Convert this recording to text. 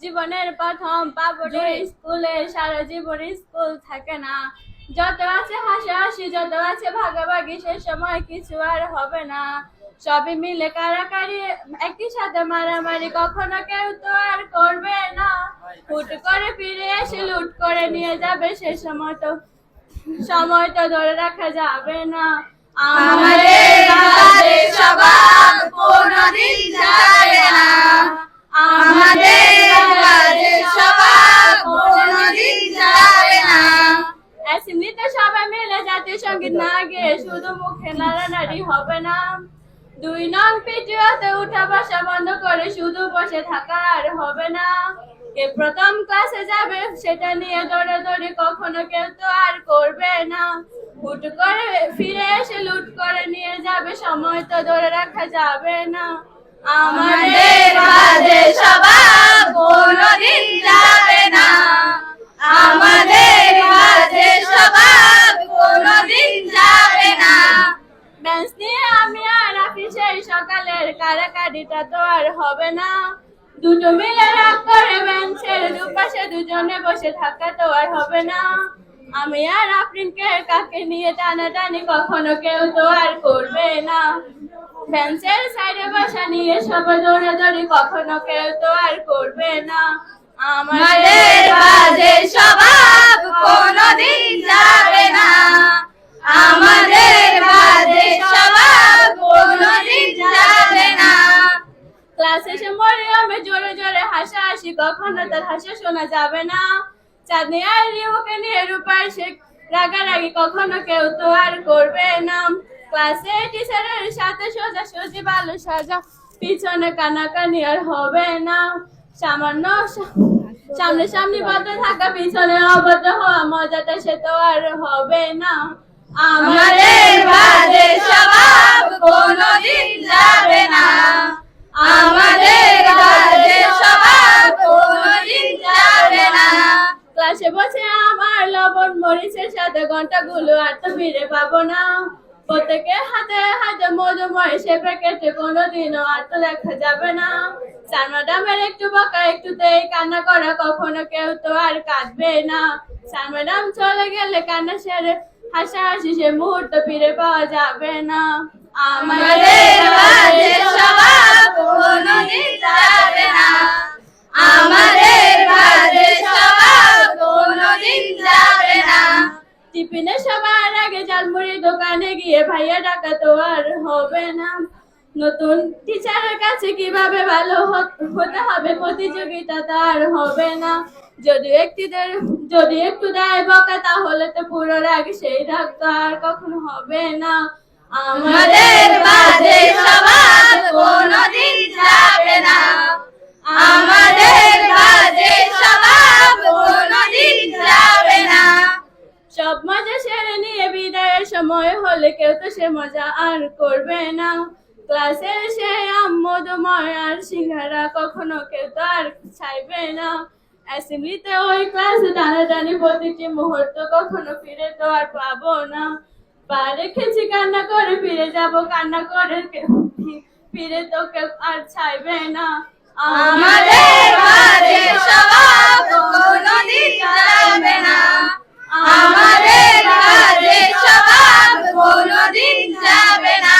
জীবনের প্রথম পাবো স্কুলে, সারা জীবন স্কুল থাকে না। যত আছে হাসাহাসি, যত আছে ভাগাভাগি, সে সময় কিছু আর হবে না। সবই মিলে কারাকারি, একই সাথে মারামারি, কখনো কেউ তো আর করবে না। হুট করে ফিরে এসে লুট করে নিয়ে যাবে, সে সময় তো ধরে রাখা যাবে না। আমাদের বাজে স্বভাব কোনদিন যাবে না। আমাদের বাজে স্বভাব কোনদিন যাবে না। অ্যাসেম্বলিতে সবাই মিলে জাতীয় সঙ্গীত না গেয়ে শুধু মুখে নাড়ানাড়ি হবে না। 2 নং পিটিওতে উঠা বসা বন্ধ করে শুধু বসে থাকা আর হবে না। কে প্রথম ক্লাসে যাবে সেটা নিয়ে দৌড়াদৌড়ি কখনো কেউ তো আর করবে না। হুট করে ফিরে এসে লুট করে নিয়ে যাবে, সময় তো ধরে রাখা যাবে না। আমাদের বাজে স্বভাব কোনদিন যাবে না। আমাদের বাজে স্বভাব কোনদিন যাবে না। বেঞ্চ নিয়ে আমি আর আপনি সেই সকালের কারাকারিটা তো আর হবে না। দুটো মিলে রাগ করে বেঞ্চের দুপাশে দুজনে বসে থাকা তো আর হবে না। আমি আর আফরিনকে কাকে নিয়ে টানাটানি কখনো কেউ তো আর করবে না। বেঞ্চের সাইডে বসা নিয়ে সবাই দৌড়াদৌড়ি কখনো কেউ তো আর করবে না। আমাদের বাজে স্বভাব কোনদিন যাবে না। আমাদের বাজে স্বভাব কোনদিন যাবে না। ক্লাসে এসে মরিয়মে জোরে জোরে হাসাহাসি, কখনো তার হাসা শোনা যাবে না। চাঁদনি আর রিউকে নিয়ে রূপার সে রাগারাগি কখনো কেউ তো আর করবে না। ক্লাসে টিচারের সাথে সোজাসুজি ভালো সাজা, পিছনে কানাকানি আর হবে না। সামনে বদ্ধ থাকা, পিছনে অবদ্ধ হওয়া, মজাটা সে তো আর হবে না। আমাদের বাজে স্বভাব কোনদিন যাবে না। আমাদের বাজে স্বভাব কোনদিন যাবে না। ক্লাসে বসে আমার লবণ মরিচের সাথে ঘন্টাগুলো আর তো ফিরে পাবো না। প্রত্যেকের হাতে হাতে মধুময় সে প্যাকেটে কোনোদিনও আর তো দেখা যাবে না। স্যার ম্যাডামের একটু বকা একটুতেই কান্না করা, কখনো কেউ তো আর কাঁদবে না। স্যার ম্যাডাম চলে গেলে কান্না সেরে হাসাহাসি সে মুহূর্ত ফিরে পাওয়া যাবে না। আমাদের বাজে স্বভাব কোনদিন যাবে না। আমাদের বাজে স্বভাব কোনদিন যাবে না। টিফিনে সবার আগে ঝালমুড়ি দোকানে গিয়ে ভাইয়া ডাকা তো আর হবে না। নতুন টিচারের কাছে কিভাবে ভালো হতে হবে, প্রতিযোগিতা তার হবে না। যদি একটু দেয় বকা, তাহলে তো পুরো রাগ, সেই রাগ তো আর কখনো হবে না। আমাদের বাজে স্বভাব কোনদিন যাবে না। আমাদের বাজে স্বভাব কোনদিন যাবে না। সব মজা সেরে নিয়ে বিদায়ের সময় হলে কেউ তো সে মজা আর করবে না। ক্লাসের সে মধুময় আর সিঙ্গারা কখনো কেউ তো আর চাইবে না। অ্যাসেম্বলিতে ওই ক্লাসে টানাটানি, প্রতিটি মুহূর্ত কখনো ফিরে তো আর পাবো না। পা রেখেছি কান্না করে, ফিরে যাব কান্না করে, ফিরে তো কেউ আর চাইবে না। আমাদের বাজে স্বভাব কোনদিন যাবে না। আমাদের বাজে স্বভাব কোনদিন যাবে না।